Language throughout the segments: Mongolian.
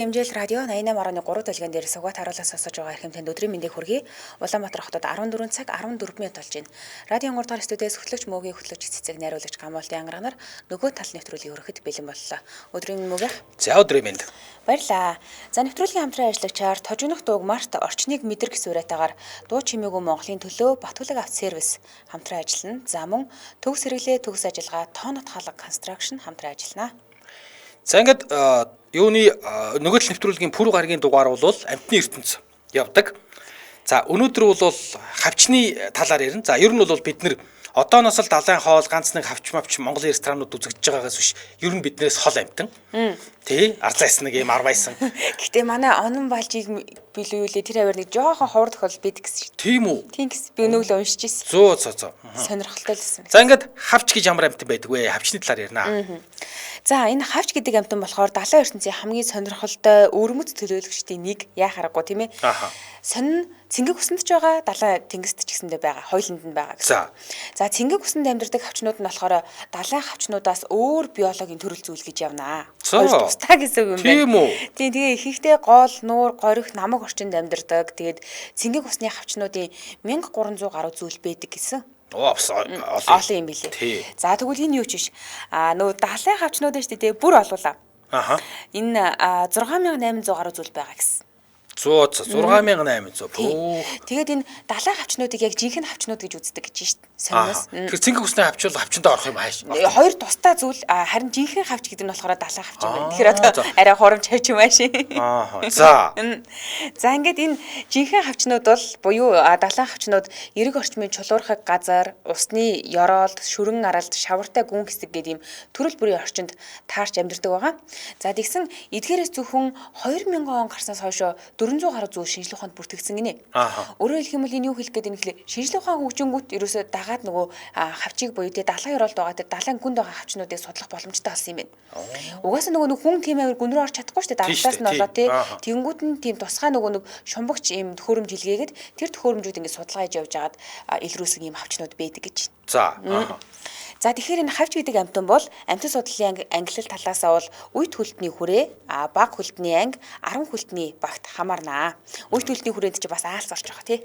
Хэмжээл радио 88.3 дэлгэн дээр сугаат харуулаас сонсож байгаа хэрхэм танд өдрийн мэндийг хүргэе. Улаанбаатар хотод 14 цаг 14 минут болж байна. Радио 3 дахь студиэс хөтлөгч мөгийн хөтлөгч цэцэг найруулагч Гамболтын ангаранаар нөгөө тал нэвтрүүлгийг өргөхөд бэлэн боллоо. Өдрийн мөгийн. За өдрийн мэнд. Баярлаа. За нэвтрүүлгийн хамтран ажиллагчаар тожигнох дууг Март орчныг мэдрэх суурайтаагаар дуу чимээгүй Монголын төлөө Батүлэг авт сервис хамтран ажиллана. За мөн төгс хэрэглээ төгс ажиллагаа тоонот хаалга констракшн хамтран ажиллана. За ингээд юуны нөгөө тал нэвтрүүлгийн пүрэв гарагийн дугаар бол амтны ертөнц явдаг. За өнөөдөр бол хавчны талаар ярина. За ер нь бол бид нэр одооноос л далайн хоол ганц нэг хавч мавч Монголын ресторанууд үзэгдэж байгаагаас биш. Ер нь биднээс хол амтан. Тий, арлайсан нэг юм арвайсан. Гэтэ манай онон балжийг билүүлээ тэр аваар нэг жоохон ховор тохиол бид гэсэн шүү. Тийм үү? Тийм гэсэн би өнөглөө уншиж ирсэн. Зөө. Сонирхолтой л байсан. За ингээд хавч гэж ямар амтан байдаг вэ? Хавчны талаар ярина. За энэ хавч гэдэг амтан болохоор далайн ертөнцийн хамгийн сонирхолтой өвөрмөц төлөөлөгчдийн нэг яа харахгүй тийм ээ. Сонин цэнгэг усанд ч байгаа, далайн тэнгист ч гэсэндээ байгаа, хоёуланд нь байгаа гэсэн. За цэнгэг усанд амьдардаг хавчнууд нь болохоор далайн хавчнуудаас өөр биологийн төрөл зүйлгэж явнаа. Хоёр тустай гэсэн үг юм байна. Тийм үү? Тийм тэгээ ихэнхдээ гол, нуур, горих, намаг орчинд амьдардаг. Тэгээд цэнгэг усны хавчнуудын 1300 гаруй зүйл байдаг гэсэн. Олон юм билээ. За тэгвэл энэ юу ч биш. Нөгөө далайн хавчнууд шүү дээ бүр олуулаа. Энэ 6800 гаруй зүйл байгаа гэсэн. 6800. Тэгээд энэ далайн хавчнуудыг яг жинхэнэ хавчнууд гэж үздэг гэж шүү дээ. Сониос. Тэр цэнгэг усны хавч бол хавчандаа орох юм ааш. Хоёр тустай зүйл харин жинхэнэ хавч гэдэг нь болохоор далайн хавч юм байна. Тэгэхээр одоо арай хоромч хавч юм ааш. За. За ингээд энэ жинхэнэ хавчнууд бол буюу далайн хавчнууд эрэг орчмын чулуурхаг газар, усны ёроолд, шүрэн аралд, шавартай гүн хэсэг гэдэг ийм төрөл бүрийн орчинд таарч амьдардаг байгаа. За тэгсэн эдгээрээс зөвхөн 2000 он гарснаас хойш 400 гаруй зүйл шинжлэх ухаанд бүртгэгдсэн гинэ. Өөрөөр хэлэх юм бол энэ юу хэлэх гээд нэхлээ шинжлэх ухаан хөгжингүүт ерөөсөө дагаад нөгөө хавчийг буюу тэ далайн ёроолд байгаа тэ далайн гүнд байгаа хавчнуудыг судлах боломжтой болсон юм байна. Угаасаа нөгөө хүн тийм амар гүн рүү орч чадахгүй шүү дээ. Дагалдаас нь болоо тэ тэгэнгүүт нь тийм тусгай нөгөө нэг шумбагч ийм төхөөрөмж илгээгээд тэр төхөөрөмжүүд ингээд судалгаа хийж явж агаад илрүүлсэн ийм хавчнууд байдаг гэж. За тэгэхээр энэ хавч гэдэг амтан бол амтан судлалын ангилал талаасаа бол үйт хөлтний хүрээ, баг хөлтний анги, 10 хөлтний багт хамаарнаа. Үйт хөлтний хүрээнд чи бас аалц орж байгаа тий.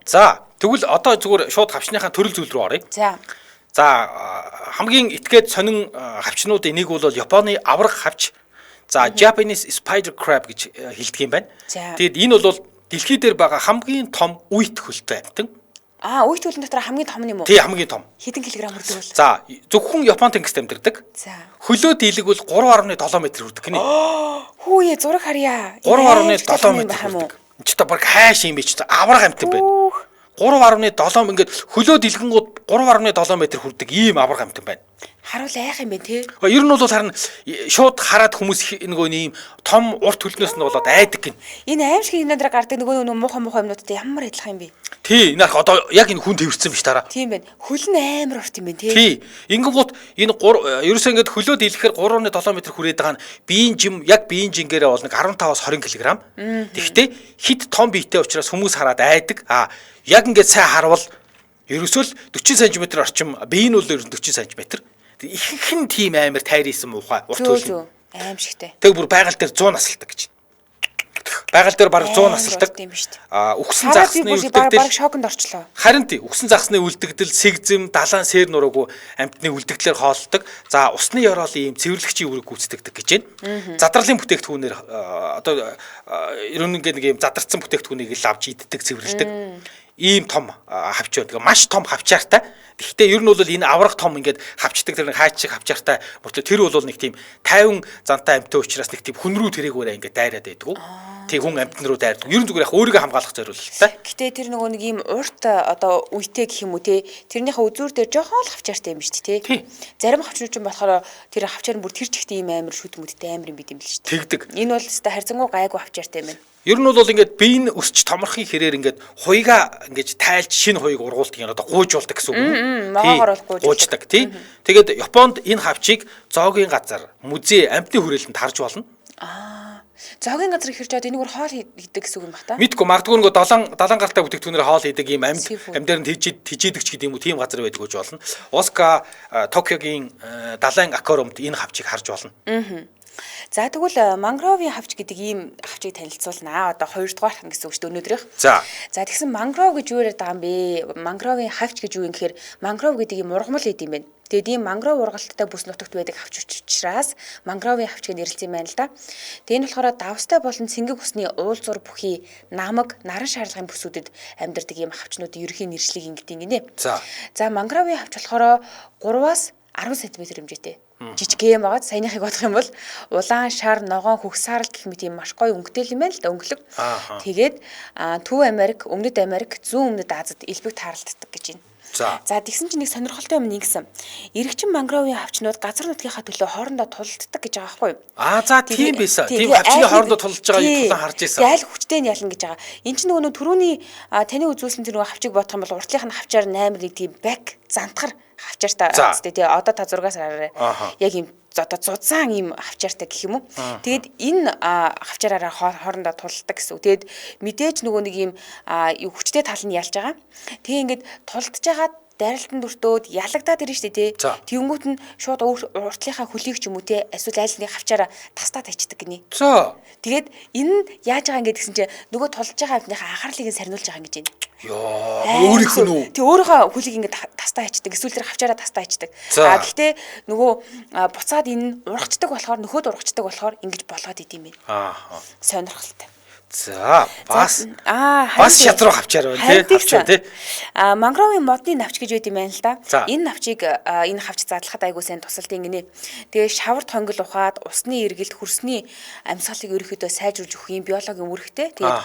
За тэгвэл одоо зүгээр шууд хавчныхаа төрөл зүйл рүү оръё. За хамгийн итгээд сонин хавчнуудын нэг бол Японы авраг хавч. За Japanese spider crab гэж хэлдэг юм байна. Тэгээд энэ бол дэлхий дээр байгаа хамгийн том үйт хөлтэй амтан. Үйт хөлн дотор хамгийн том юм уу? Тий, хамгийн том. Хэдэн килограмм хүрдэг вэ? За, зөвхөн Япон тэнгист амьдардаг. Хөлөө дийлэг бол 3.7 м хүрдэг гинэ. Хүүе, зураг харьяа. 3.7 м хүрдэг. Энд ч та баг хайш юм биш. Авраг амтан байна. 3.7 ингээд хөлөө дийлгэнгууд 3.7 м хүрдэг ийм авраг амтан байна. Харуул айх юм бэ те. Ер нь бол харин шууд хараад хүмүүс нөгөө ийм том урт хөлнөөс нь болоод айдаг гин. Энэ аимшиг юмнаар гардаг нөгөө муухай юмнуудтай ямар адилхан юм бэ? Тий, энэ одоо яг энэ хүн тэрвэрсэн биш тараа. Тийм байна. Хөл нь амар урт юм байна те. Тий. Ингэнгუут энэ ерөөсөө ингээд хөлөө дийлэхээр 3.7 м хүрээд байгаа нь биеийн жим яг биеийн жингээрээ бол нэг 15-аас 20 кг. Тэгэхдээ хит том биетэй учраас хүмүүс хараад айдаг. Яг ингээд сайн харвал ерөөсөө л 40 см орчим, бие нь бол 40 см. Ихэнх нь тийм амар тайрсан муухай урт хөл. Аимшигтэй. Тэг бүр байгаль дээр 100 насалдаг гэж. Байгаль дээр бараг 100 насалдаг. Үхсэн загсны үлдэгдэл бараг шоконд орчлоо. Харин тий, үхсэн загсны үлдэгдэл, сэгзэм, далайн сэр нуруугүй амьтны үлдэгдлээр хооллдог. За усны ёроолын ийм цэвэрлэгчийн үүрэг гүйцэтгэдэг гэж байна. Задралын бүтээгдэхүүнээр одоо ерөн нэг ийм задарсан бүтээгдэхүүнийг л авч иддэг, цэвэрлдэг. Ийм том хавч байдаг. Маш том хавчаартай. Гэхдээ ер нь бол энэ аврах том ингээд хавчдаг тэр нэг хаач шиг хавчаартай мөртөө тэр бол нэг тийм 50 зантай амьтан учраас нэг тийм хүн рүү тэрэгээрээ ингээд дайраад байдаг. Тэг хүн амьтан руу дайрдаг. Ер нь зүгээр яг өөрийгөө хамгаалах зориулалттай. Гэхдээ тэр нөгөө нэг ийм урт одоо үйтэй гэх юм уу те тэрнийхээ үзүүр дээр жоохон л хавчаартай юм шүү дээ те. Зарим хавчнууд ч болохоор тэр хавчаар бүр тэр чигт ийм амар шүтмөдтэй амар юм бид юм л шүү дээ. Тэгдэг. Энэ бол өстой харьцангуй гайгүй хавчаартай юм байна. Ер нь бол ингээд бие нь өсч томрохын хэрээр ингээд хуйга ингээд тайлж шинэ хуйг ургуулдаг юм одоо гуйжуулдаг гэсэн үг юм. Могоогоор бол гуйждаг тий. Тэгээд Японд энэ хавчийг зоогийн газар, музей, амьтны хүрээлэнд харж болно. Зоогийн газар ихэрч чад энэгээр хоол хийдэг гэсэн үг юм бах та. Мэдгүй магадгүй нөгөө далан гартай бүтээгдэхүүнээр хоол хийдэг ийм амьдаар нь тижээдэг ч гэдэг юм уу тийм газар байдаг гэж болно. Оска Токиогийн далайн аквариумд энэ хавчийг харж болно. За тэгвэл мангровын хавч гэдэг ийм хавчийг танилцуулнаа. Одоо 2 дугаар хан гэсэн үг шүү дээ өнөөдрийнх. За. За тэгсэн мангров гэж юу яриад байгаа юм бэ? Мангровын хавч гэж юу юм гэхээр мангров гэдэг ийм ургамал гэдэг юм байна. Тэгээд ийм мангров ургалттай бүс нутагт байдаг хавч учраас мангровын хавч гэж нэрлэсэн юм байна л да. Тэгээд энэ болохоор давстай болон цэнгэг усны уулзуур бүхий намаг наран шаарлагын бүсүүдэд амьдардаг ийм хавчнуудын ерөнхий нэршлиг ингэдэг гинэ. За мангровын хавч болохоор 3-аас 10 см хэмжээтэй. Жижиг юм байгаа. Саяныхыг бодох юм бол улаан шар, ногоон, хөгсаарл гэх мэт ийм маш гоё өнгөтэй юм байна л да өнгөлөг. Тэгээд Төв Америк, Өмнөд Америк, Зүүн Өмнөд Азид элбэг тааралддаг гэж байна. За тэгсэн чинь нэг сонирхолтой юм нэгсэн. Иргэчин мангровын хавчнууд газар нутгийнхаа төлөө хоорондоо тулалддаг гэж байгаа байхгүй юу? За тийм байсан. Тийм хавчны хоорондоо тулалж байгааг тулаан харж байсан. Айл хүчтэй нь ялна гэж байгаа. Энд чинь нөгөө түрүүний таны үзүүлсэн тэр нөгөө хавчиг бодох юм бол уртлынх нь хавчаар 8 нэг тийм бак зантгар хавчаартай тий одоо та зургаас хараарай. Яг юм одоо зузаан ийм хавчаартай гэх юм уу. Тэгээд энэ хавчаараараа хоорондоо тулалдаг гэсэн үг. Тэгээд мэдээж нөгөө нэг ийм хүчтэй тал нь ялж байгаа. Тэгээ ингээд тулалдж байгаа дайралтанд өртөөд ялагдаад ирнэ шүү дээ тий. Тэнгүүт нь шууд уртлынхаа хөлийг ч юм уу тий эсвэл айл нэг хавчаараа тастаа тачдаг гинэ. Тэгээд энэ нь яаж байгаа ингээд гэсэн чинь нөгөө тулж байгаа амтныхаа анхаарлыг сарниулж байгаа юм гэж байна. Өөрийнх нь үү? Тэг өөрийнхөө хөлийг ингээд тастаа хайчдаг. Эсвэл тэр хавчаараа тастаа хайчдаг. Гэхдээ нөгөө буцаад энэ ургацдаг болохоор нөхөд ургацдаг болохоор ингэж болгоод идэм юм. Сонирхолтой. За бас шатруу хавчаар байна тий хавчаа тий. Мангровын модны навч гэж байд юм байна л да. Энэ навчийг энэ хавч задлахад айгуу сайн тусалдیں۔ Гинэ. Тэгээ шавар тонгол ухаад усны эргэлт хөрсний амьсгалыг ерөөхдөө сайжруулж өгөх юм биологийн үүрэгтэй. Тэгээд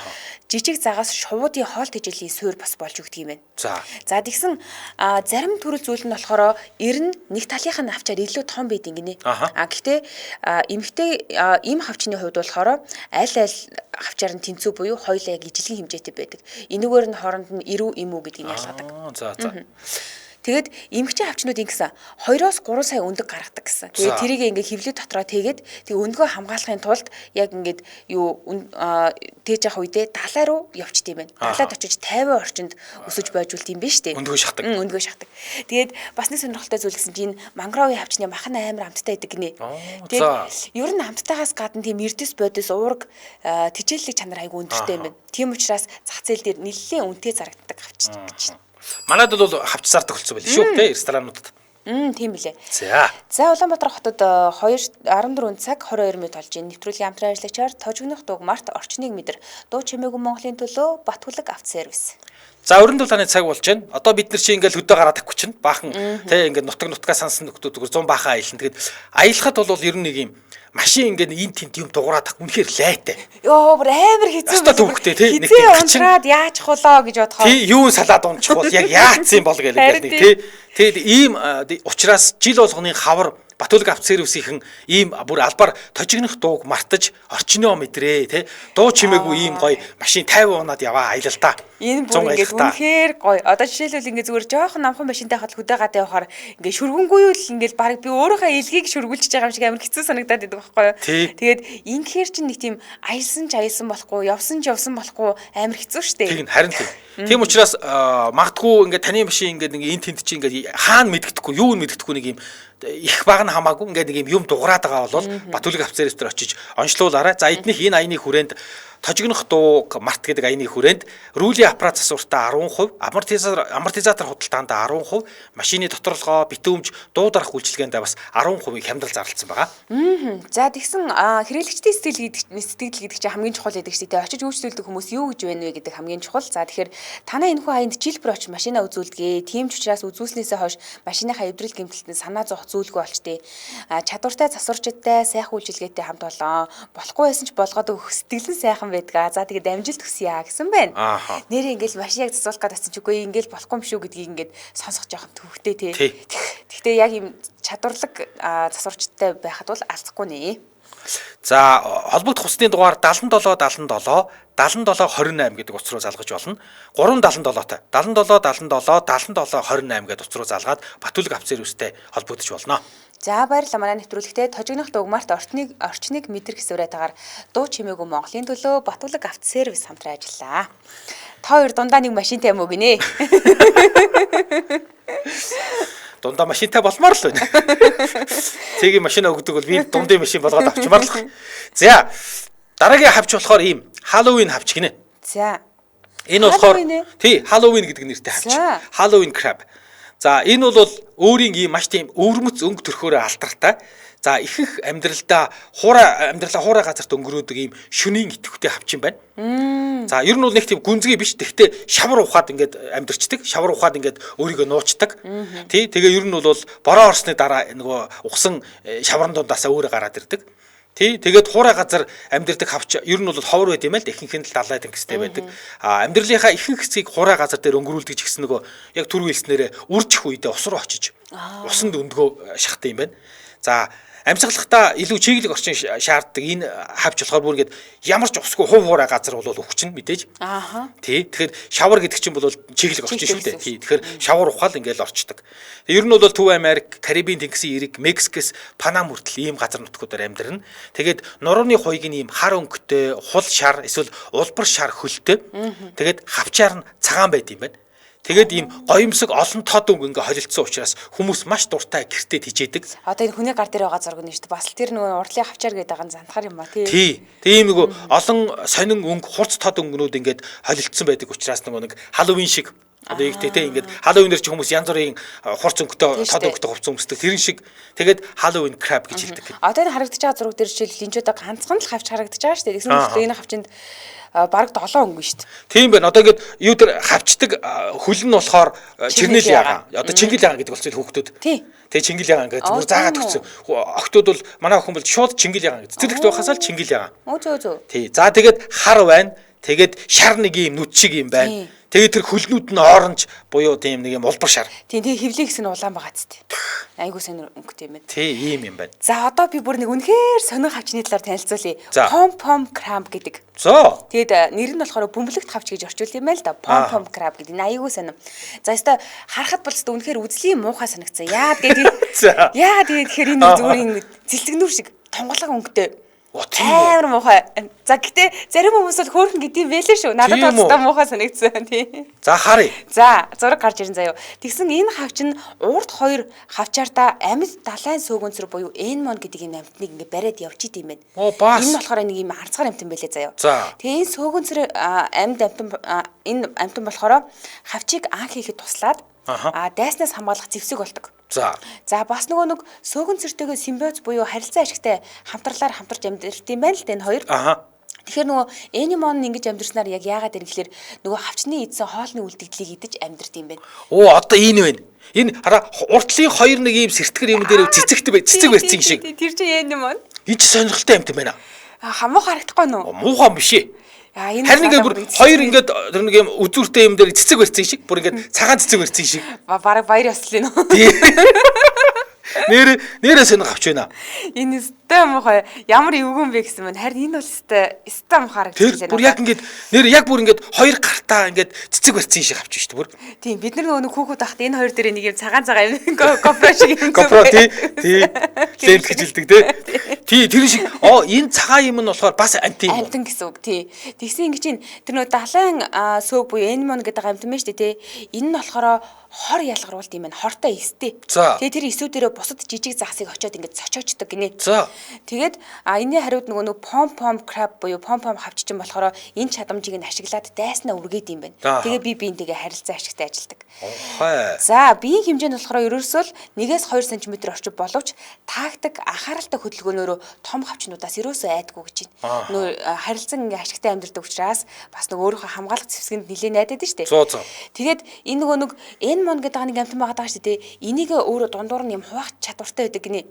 жижиг загаас шувуудын хоол тэжээлийн суурь бас болж өгдөг юм байна. За тэгсэн зарим төрөл зүйл нь болохоор ер нь нэг талынхаа навчаар илүү том байд гинэ. Гэхдээ эмэгтэй ийм хавчны хувьд болохоор аль хавчаар тэнцүү буюу хоёулаа яг ижлэгийн хэмжээтэй байдаг. Энэгээр нь хооронд нь ирүү имүү гэдгийг ялгадаг. Тэгээд эмэгтэй хавчнууд ингэсэн 2-оос 3 сая өндөг гаргадаг гэсэн. Тэгээд тэрийг ингээ хевлэг дотроо тэгээд өндгөө хамгаалахын тулд яг ингээд юу тээж явах үедээ далай руу явчт юм байна. Далайд очиж 50 орчинд өсөж байжулт юм биш үү? Өндгөө шахдаг. Өндгөө шахдаг. Тэгээд бас нэг сонирхолтой зүйл гэсэн чинь мангровын хавчны махан амар амттай байдаг гинэ. Тэгээд ер нь амттайгаас гадна тийм эрдэс бодис уург тэжээллэг чанар айгу өндөртэй юм байна. Тийм учраас зах зээл дээр нэлээд үнэтэй зарагддаг хавч гэж байна. Манайд бол хавч зардаг болсон байл шүү тий ресторануудад. Тийм билээ. За Улаанбаатар хотод 14 цаг 22 минут болж байна. Нэвтрүүлгийн хамтран ажиллагчаар тожигнох дугмарт орчныг мэдэр дуу чимээгүй Монголын төлөө Батүлэг авто сервис. За өрөнд тулааны цаг болж байна. Одоо бид нар чи ингээл хөдөө гараад авчих чинь баахан тий ингээд нутгаа сансан нөхдүүд 100 баахан аялна. Тэгээд аялахад бол ер нь нэг юм машин ингээд ин тент юм дугуураад үнэхээр лайтай. Бүр амар хэцүү байна. Төвхтэй тий нэг унтраад яачих болоо гэж бодохоо. Тий юун салаад унчих бол яг яатсан бол гэх нэг тий. Тэгээд ийм учраас жил болгоны хавар Батүлэг авто сервисийн ийм бүр албаар тожигнох дууг мартаж орчноо мэдрээ тий. Дуу чимээгүй ийм гоё машин 50 унаад яваа аялал та. Энэ бүр ингээд үнэхээр гоё. Одоо жишээлбэл ингээд зүгээр жоохон намхан машинтай хад хөдөө гадаа явахаар ингээд шүргэнгүй л ингээд баг би өөрийнхөө илгийг шүргүүлж байгаа юм шиг амар хэцүү санагдаад байдаг байхгүй юу. Тэгээд ингээр чинь нэг тийм аялсан болохгүй, явсан болохгүй амар хэцүү шттэ. Тийм харин тийм учраас магадгүй ингээд таны машин ингээд нэг эн тент чи ингээд хаана мэддэхгүй юу мэддэхгүй нэг юм их баг нь хамаагүй ингээд нэг юм дуграад байгаа бол Батүлэг авто сервис дээр очиж онцлуулаарай. За эднийх энэ аяны хүрээнд тожигнох дууг март гэдэг аяны хүрээнд рүүлийн аппарат засвартаа 10%, амортизатор худалдаанд 10%, машины доторлогоо, битүүмж, дуу дарах үйлчилгээнд бас 10% хямдрал зарласан байгаа. За тэгсэн хэрэглэгчдийн сэтгэл гэдэг чинь хамгийн чухал гэдэг чинь очиж үйлчлүүлдэг хүмүүс юу гэж байна вэ гэдэг хамгийн чухал. За тэгэхээр танаа энэ хүү хаянд жил бүр очиж машинаа үзүүлдэгэ. Тийм ч учраас үзүүлснээсээ хойш машиныхаа эвдрэл гэмтэлтэнд санаа зовх зүйлгүй болчтой. Чадвартай засварчтай сайхан үйлчилгээтэй хамт болоо. Болохгүй байсан ч болгоод өгөх сэтгэлэн сайхан байдгаа. За тэгээд амжилт хүсье гэсэн байна. Нэрээ ингээл машин яг засуулах гэдсэн ч үгүй ингээл болохгүй юм шүү гэдгийг ингээд сонсох жоохон төвхтэй тий. Гэхдээ яг юм чадварлаг засварчтай байхад бол алцахгүй нэ. За холбогдох усны дугаар 77 28 гэдэг утас руу залгаж болно. 377-тай 77 28 гэдэг утас руу залгаад Батүлэг авто сервистэй холбогдож болно. За баярлалаа манай нэвтрүүлэгтээ тожигнох дугмарт орчныг мэдрэх хэсвэрэтагаар дуу чимээгүй Монголын төлөө Батүлэг авто сервис хамтран ажиллаа. Та хоёр дундаа нэг машинтай юм уу гинэ? дундаа машинтай болмоор л байна. Цэгийн машина өгдөг бол би дундын машин болгоод авчмаар л. За дараагийн хавч болохоор ийм Halloween хавч гинэ. За. Энэ болохоор тий Halloween гэдэг нэртэй хавч. Halloween crab. За энэ бол өөрийн ийм маш тийм өвөрмөц өнгө төрхөөрөө алдартай. За ихэнх амьдралдаа хуурай газарт өнгөрөөдөг ийм шөнийн идэвхтэй хавч юм байна. За ер нь бол нэг тийм гүнзгий биш. Тэгтээ шавар ухаад ингээд амьдэрчдэг. Шавар ухаад ингээд өөрийгөө нуучдаг. Тий тэгээ ер нь бол бороо орсны дараа нөгөө ухсан шаврын дундаасаа өөрөө гараад ирдэг. Тий тэгээд хуурай газар амьдэрдэг хавч ер нь бол ховор байд юм л ихэнх нь далай тэнгистэй байдаг. Амьдралынхаа ихэнх хэсгийг хуурай газар дээр өнгөрүүлдэг ч гэсэн нөгөө яг түрүү хэлснээрээ үржих үедээ ус руу очиж усанд өндгөө шахдаг юм байна. За амьсгалахдаа илүү чиглэг орчин шаарддаг энэ хавч болохоор бүр ингээд ямар ч усгүй хуурай газар бол өвчин мэдээж. Тий. Тэгэхээр шавар гэдэг чинь бол чиглэг орчин шүү дээ. Тий. Тэгэхээр шавар ухаал ингээд орчдөг. Ер нь бол Төв Америк, Карибын тэнгисийн эрэг, Мексикээс Панам хүртэл ийм газар нутгуудаар амьдарна. Тэгээд нурууны хуйг нь ийм хар өнгөтэй, хул шар эсвэл улбар шар хөлтэй. Тэгээд хавчаар нь цагаан байд юм байна. Тэгээд ийм гоёмсог олон тод өнгө ингээ холилдсон учраас хүмүүс маш дуртай гэртээ тижээдэг. Одоо энэ хүний гар дээр байгаа зураг нь шүү дээ. Бас л тэр нөгөө урдлын хавчаар гэдэг байгаа зантахар юм ба тий. Тий. Тийм нөгөө олон сонин өнгө, хурц тод өнгөнүүд ингээд холилдсон байдаг учраас нөгөө нэг Halloween шиг одоо ихтэй тий ингээд Halloween-ээр ч хүмүүс янз бүрийн хурц өнгөтэй, тод өнгөтэй хувцас өмсдөг. Тэрэн шиг тэгээд Halloween crab гэж хэлдэг. Одоо энэ харагдаж байгаа зураг дээр жишээл энэ ч удаа ганцхан л хавч харагдаж байгаа шүү дээ. Тэгсэн мэт энэ хавчинд бараг 7 өнгө шүү дээ. Тийм байна. Одоо ингээд юу тэр хавчдаг хөл нь болохоор чирнэл ягаан. Одоо чингэл ягаан гэдэг болчихсон хүүхдүүд. Тий. Тэгээ чингэл ягаан ингээд зүгээр заагаад өгсөн. Охтууд бол манай охин бол шууд чингэл ягаан гэдэг. Цэцэрлэгт байхасаа л чингэл ягаан. Зөө. Тий. За тэгээд хар байна. Тэгээд шар нэг юм нүд шиг юм байна. Тэгээд тэр хөлнүүд нь оранж буюу тийм нэг юм улбар шар. Тийм тэгээ хөвлийн гэсэн нь улаан байгаа ч тийм. Айгуу сонир өнгөтэй юм байна. Тий, ийм юм байна. За одоо би бүр нэг үнэхээр сонир хавчны талаар танилцуулъя. Pom crab гэдэг. За. Тэгээд нэр нь болохоор бөмбөлөгт хавч гэж орчуулсан юм байл да. Pom crab гэдэг. Энэ айгуу сонир. За өстой харахад бол өстой үнэхээр үзлийн муухай санагцсан. Яа тэгээд яа тэгэхээр энэ зүгээр ингэ цэлцэгнүүр шиг тонголог өнгөтэй. Амар муухай. За гэтээ зарим хүмүүс бол хөөрхөн гэдэм байлээ шүү. Надад бол муухай санагдсан тий. За харъя. За зураг гарч ирэн заяа. Тэгсэн энэ хавч нь урд хоёр хавчаартаа амьд далайн сөөгөнцөр буюу энмон гэдэг энэ амьтныг ингээ бариад явж идэм байх. Энэ болохоор нэг юм арцгаар амьтан байлээ заяа. Тэгээ энэ сөөгөнцөр энэ амьтан болохоор хавчийг анх хийхэд туслаад дайснаас хамгаалах зэвсэг болдог. За бас нөгөө нэг сөөгөнцөртэйгээ симбиоз буюу харилцаа ашигтай хамтарлаар хамтарч амьдарч юм байна л да энэ хоёр. Тэгэхээр нөгөө энимон ингэж амьдэрснаар яг яагаад гэвэл нөгөө хавчны эдсэн хоолны үлдэгдлийг идэж амьдарч юм байна. Оо одоо энэ байна. Энэ хараа уртлын хоёр нэг юм сэртгэр юм дээр цэцэг барьсан шиг. Тэр чинь энимон. Энэ ч сонирхолтой амьд байна. Хамуу харагдахгүй нөө. Муухай биш ээ. Харин ингээд бүр хоёр ингээд тэр нэг юм үзүүртэй юм дээр цэцэг барьсан шиг бүр ингээд цагаан цэцэг барьсан шиг. Бараг баяр ёслын уу. Нэрээ сонир авч байна. Энэ өстэй мухай ямар эвгүй бэ гэсэн мэн. Харин энэ бол өстэй мухаар гэж байна. Тэр бүр яг ингээд нэр яг бүр ингээд хоёр гартаа ингээд цэцэг барьсан шиг авч шүү дээ бүр. Тийм бид нар нөгөө хүүхэд тахт энэ хоёр дээр нэг юм цагаан юм GoPro шиг юм. GoPro тий. Лент гэж хэлдэг тий. Тэр шиг энэ цагаан юм нь болохоор бас амтын юм. Амтан гэсэн үг тий. Тэгсэн ингэж тэр нөгөө далайн сөөг буюу энмон гэдэг амтан байна шүү дээ тий. Энэ нь болохоор хор ялгаруулт юм байна. Хортой эстэй. Тэгээ тэр эсүүдэрээ бусад жижиг загсыг очиод ингэж цочоочдөг гинэ. Тэгээд энэний хариуд нөгөө pom crab буюу pom хавч чинь болохоор энэ чадамжийг нь ашиглаад дайснаа үргээд юм байна. Тэгээ би биентэйгээ харилцаа ашигтай ажилдаг. За биеийн хэмжээ нь болохоор ерөөсөө 1-2 см орчим боловч тактик анхааралтай хөдөлгөөнөөрөө том хавчнуудаас ерөөсөө айдгүй гэж байна. Нөө харилцан ингээ ашигтай амьдардаг учраас бас нөгөө өөрийнхөө хамгаалах зэвсгэнд нэлээд найдаад шүү дээ. Тэгээд энэ нөгөө энмон гэдэг нэг амтан байгаа даа шүү дээ. Энийг өөрөө дундуур нь юм хуваах чадвартай байдаг гинэ.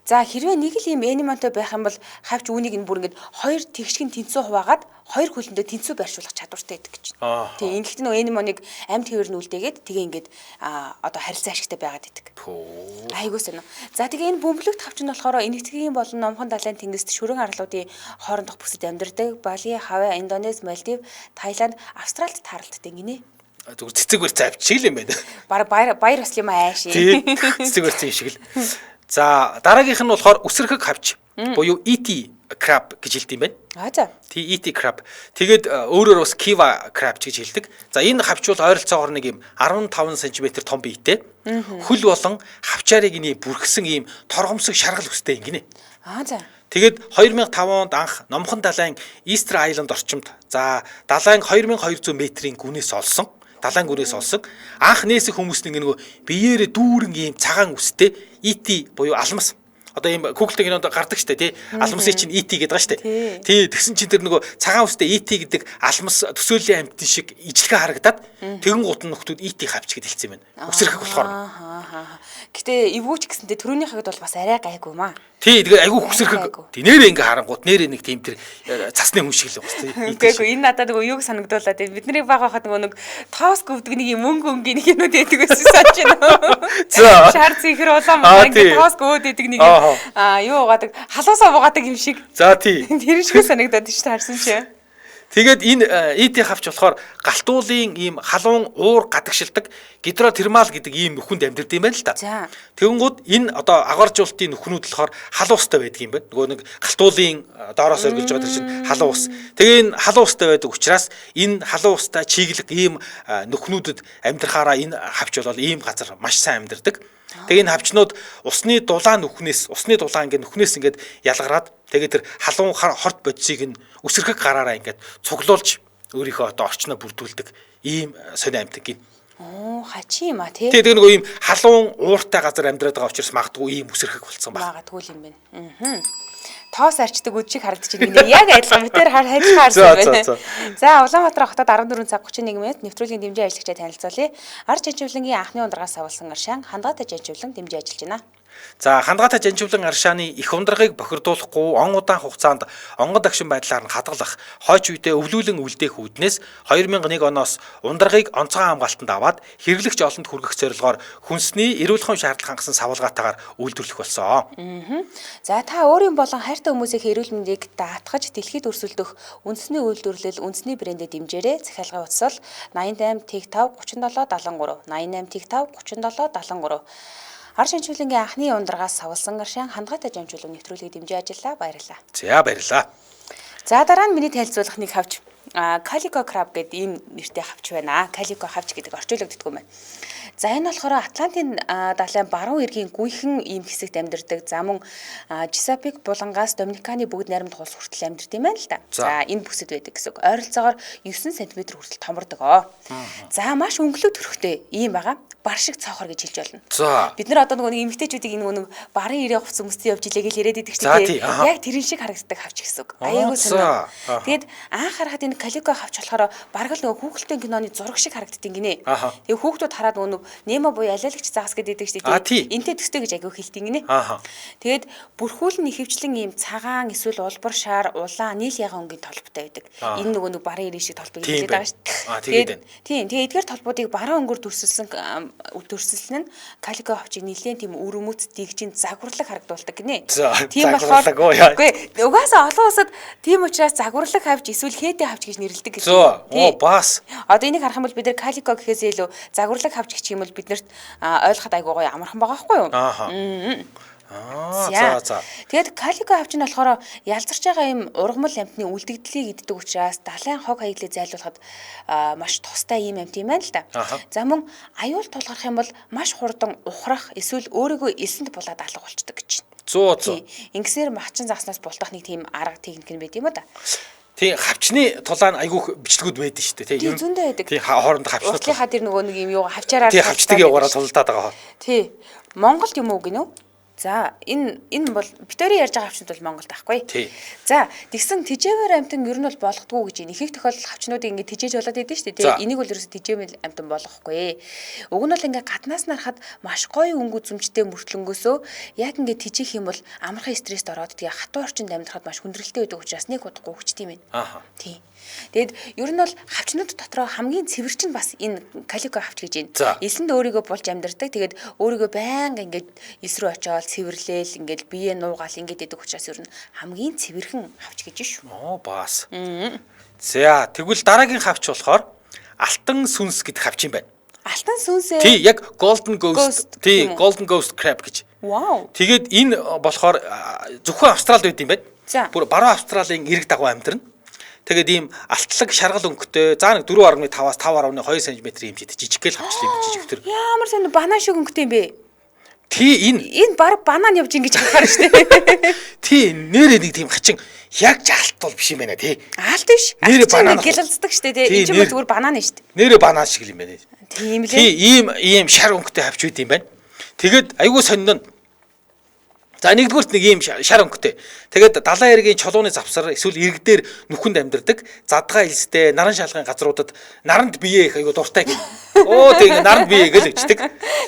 За хэрвээ нэг л юм энемонтой байх юм бол хавч үүнийг нь бүр ингээд хоёр тэгшгэн тэнцүү хуваагаад хоёр хөлөндөө тэнцүү байршуулах чадвартай байдаг гэж. Тэгээ ингээд нөгөө энемоныг амьд хэвээр нь үлдээгээд тэгээ ингээд одоо харилцаа ашигтай байгаад идэг. Айгуу сонио. За тэгээ энэ бөмбөлөгт хавч нь болохоор энэтхэгийн болон номхон далайн тэнгист шөрөн арлуудын хоорондох бүсэд амьдардаг. Бали, Хавай, Индонез, Мальдив, Таиланд, Австралид тааралддаг гинэ. Зүгээр цэцэг барьсан авч шиг л юм байна. Баяр бас юм ааш. Цэцэг барьсан шиг л. За дараагийнх нь болохоор үсрэхэг хавч буюу ET crab гэж хэлдэг юм байна. За. ET crab. Тэгээд өөрөөр бас kiva crab гэж хэлдэг. За энэ хавч бол ойролцоогоор нэг юм 15 см том биетэй. Хөл болон хавчаарыг ийм бүрхсэн ийм торгомсог шаргал өстэй ингэнэ. За. Тэгээд 2005 онд анх Номхон далайн Easter Island орчимд за далайн 2200 метрийн гүнээс олсон. Далайн гүнээс олсон. Анх нээсэх хүмүүс нэг нөгөө биеэрээ дүүрэн ийм цагаан үстэй ET буюу алмас. Одоо ийм Google-тэй кинонд гардаг штэ тий. Алмсын чинь ET гэдэг байгаа штэ. Тий, тэгсэн чинь тэр нөгөө цагаан үстэй ET гэдэг алмас төсөөллийн амьтан шиг ижлэхэн харагдаад тэгэн гут нь нөхдүүд ET хавч гэж хэлсэн юм байна. Үсрэхэг болохоор. Гэтэ эвгүүч гэсэнтэй төрөний хагад бол бас арай гайгүй маа. Тий, тэгээ айгүй хүсрэхэг. Тий, нэрээ ингээ харангууд нэрээ нэг тийм тэр цасны хүн шиг л байна тий. Үгүй энэ надад нөгөө юуг санагдуулаад бидний баг хахад нөгөө нэг тоос гөвдөг нэг юм мөнгө өнгийн нэг юмуд байдаг гэсэн санаж байна. За. Шар зихэр улаан ингээ тоос гөөд байдаг нэг юу угаадаг халуусаа буугадаг юм шиг. За тий. Тэр шиг санагдаад шүү дээ харсан чи. Тэгээд энэ ET хавч болохоор галтуулын ийм халуун уур гадагшилдаг гидротермал гэдэг ийм нүхэнд амьдардаг юм байна л да. За. Тэгэнгүүт энэ одоо агаржуултын нүхнүүд болохоор халуун устай байдаг юм байна. Нөгөө нэг галтуулын доороос өргөлж байгаа тэр чинь халуун ус. Тэгээ энэ халуун устай байдаг учраас энэ халуун устай чиглэг ийм нүхнүүдэд амьдрахаараа энэ хавч бол ийм газар маш сайн амьдардаг. Тэгээ энэ хавчнууд усны дулаан ингээд нүхнээс ингээд ялгараад тэгээ тэр халуун хорт бодисыг нь үсрэхэг гараараа ингээд цуглуулж өөрийнхөө одоо орчноо бүрдүүлдэг ийм сони амьтаг гин. Хачи юм а тий. Тэгээ нөгөө ийм халуун ууртай газар амьдраад байгаа учраас магадгүй ийм үсрэхэг болцсон байна. Магадгүй юм байна. Тоос арчдаг үд шиг харагдаж байна. Яг адилхан битэр хайрлах харсан байна. За Улаанбаатар хотод 14 цаг 31 минут нэвтрүүлгийн дэмжийн ажлагчаа танилцуулъя. Ар жанчивлангийн анхны ундрагаас авалсан аршаан хандгаатай жанчивлан дэмжиж ажиллаж байна. За хандгаатай жанчивлан аршааны их ундрагыг бохирдуулахгүй он удаан хугацаанд онгод агшин байдлаар нь хадгалах хойч үедээ өвлүүлэн үлдээх үүднээс 2001 оноос ундрагыг онцгой хамгаалтанд аваад хэрэглэгч олонд хүргэх зорилгоор хүнсний эрүүл мэндийн шаардлага хангасан савлгаатаагаар үйлдвэрлэх болсон. За та өөрийн болон хайртай хүмүүсийн эрүүл мэндийг даатгаж дэлхийд өрсөлдөх үндэсний үйлдвэрлэл үндэсний брэндэд дэмжээрэй. Захиалгын утсал 88 5 37 73 88 5 37 73. Ар жанчивлангийн анхны ундрагаас савлсан аршаан хандгаатай жанчивлан нэвтрүүлгийг дэмжиж ажиллаа. Баярлалаа. За баярлалаа. За дараа нь миний танилцуулах нэг хавч Calico crab гэдэг ийм нэртэй хавч байна. Calico хавч гэдэг орчуулагддаг юм байна. За энэ болохоор Атлантын далайн баруун эргийн гүйхэн ийм хэсэгт амьдардаг. За мөн Chesapeake булангаас Доминиканы бүгд найрамд хулс хүртэл амьдардаг юм байна л да. За энэ бүсэд байдаг гэсэн. Ойролцоогоор 9 см хүртэл томордог. За маш өнгөлөг төрхтэй ийм байгаа. Бар шиг цоохор гэж хэлж болно. За. Бид нар одоо нэг эмэгтэйчүүдийг нэг барын ирээ хувцас өмсөж явж илээ гэж яриад идэг чинь яг тэрэн шиг харагддаг хавч гэсэн. Аягүй сонир. Тэгэд анх харахад энэ Calico хавч болохоор бараг л нөгөө хүүхэлдэйн киноны зураг шиг харагддаг гинэ. Тэгээ хүүхдүүд хараад нөгөө Немо буюу алиалагч загас гэдэг идэг шүү дээ. Энтэй төстэй гэж аягүй хэлдэг гинэ. Тэгэд бүрхүүлэн ихэвчлэн ийм цагаан эсвэл улбар шар улаан нийл ягаан өнгийн толботой байдаг. Энэ нөгөө нэг барын ирээ шиг толбог хэлээд байгаа шүү дээ. Тэгээ эдгээр толбуудыг бараа өнгөөр дүрсэлсэн нь Calico хавчийг нэлээд тийм өрөмөц дэгжин загварлаг харагдуулдаг гинэ. Тийм болохоор угаасаа олон улсад тийм учраас загварлаг хавч эсвэл хээтэй хавч гэж нэрлэдэг гэж. Бас. Одоо энийг харах юм бол бид нар Calico гэхээсээ илүү загварлаг хавч гэх юм бол бид нарт ойлгоход айгүй гоё амархан байгаа байхгүй юу? За. Тэгээд Calico хавч нь болохоор ялзарч байгаа юм ургамал амьтны үлдэгдлийг иддэг учраас далайн хог хаяглыг зайлуулахад маш тустай юм амьт юм байна л да. За мөн аюул тулгарх юм бол маш хурдан ухрах эсвэл өөрийгөө элсэнд булаад алга болчдөг гэж. 100. Ингэсээр махчин загснаас бултах нэг тийм арга техник нь байд юм да. Тийм хавчны тулаан айгүйх бичлэгүүд байдаг шүү дээ. Тийм зөндөө байдаг. Тийм хоорондоо хавчнууд. Уртлынхаа тэр нөгөө нэг юм юу хавчаараа. Тийм хавчтайг яваараа тулдаад байгаа. Тий. Монголд юм уу гинөө? За энэ бол битүүрийн ярьж байгаа хавчнууд бол Монголд байхгүй. За тэгсэн тижээвэр амтан ер нь бол болгохгүй гэж энэ их тохиолдол хавчнуудыг ингэ тижээж болоод идэв шүү дээ. Энийг бол ерөөсө тижээмэл амтан болгохгүй. Уг нь бол ингэ гаднаас нарахад маш гоё өнгө үзмжтэй мөртлөнгөөсөө яг ингэ тижээх юм бол амархан стресст ороод тэгээ хатуу орчинд амьдрахад маш хүндрэлтэй байдаг учраас нэг удахгүй хүчтэй юм байна. Тийм. Тэгэд ер нь бол хавчнууд дотроо хамгийн цэвэр чинь бас энэ Calico хавч гэж байна. Элсэнд өөрийгөө болж амьдардаг. Тэгээд өөрийгөө байнга ингээд элс рүү очиод цэвэрлээл ингээд бие нуугаал ингээд идэг учраас ер нь хамгийн цэвэрхэн хавч гэж шүү. Бас. За тэгвэл дараагийн хавч болохоор алтан сүнс гэдэг хавч юм байна. Алтан сүнсээ. Тий, яг Golden Ghost. Тий, Golden Ghost crab гэж. Вау. Тэгээд энэ болохоор зөвхөн Австралид байд юм байна. За. Бүр баруун Австралийн эрэг дагуу амьдрна. Тэгээд ийм алтлаг шаргал өнгөтэй заа нэг 4.5-аас 5.2 см ийм жижиггээл хавчлаа юм жижиг төр. Ямар сонир банан шиг өнгөтэй юм бэ? Тий энэ баг банан явж ингэж харахаар шүү дээ. тий нэрээ нэг тийм хачин яг жаалт бол биш юм байна тий. Аалт биш. Нэрээ банан гэлэлцдэг шүү дээ тий. Энэ ч зүгээр банан нь шүү дээ. Нэрээ банан шиг юм байна. Тийм лээ. Тий ийм шар өнгөтэй хавч үүд юм байна. Тэгээд айгүй сонин нь за нэгдүгürt нэг ийм шар өнгөтэй. Тэгээд далайн эргийн чулууны завсар эсвэл ирэг дээр нүхэнд амьдардаг задгаа илстэй наран шалгын газруудад наранд бие их айгүй дуртай гэх. Оо тийм наранд бие гэл өгчдөг.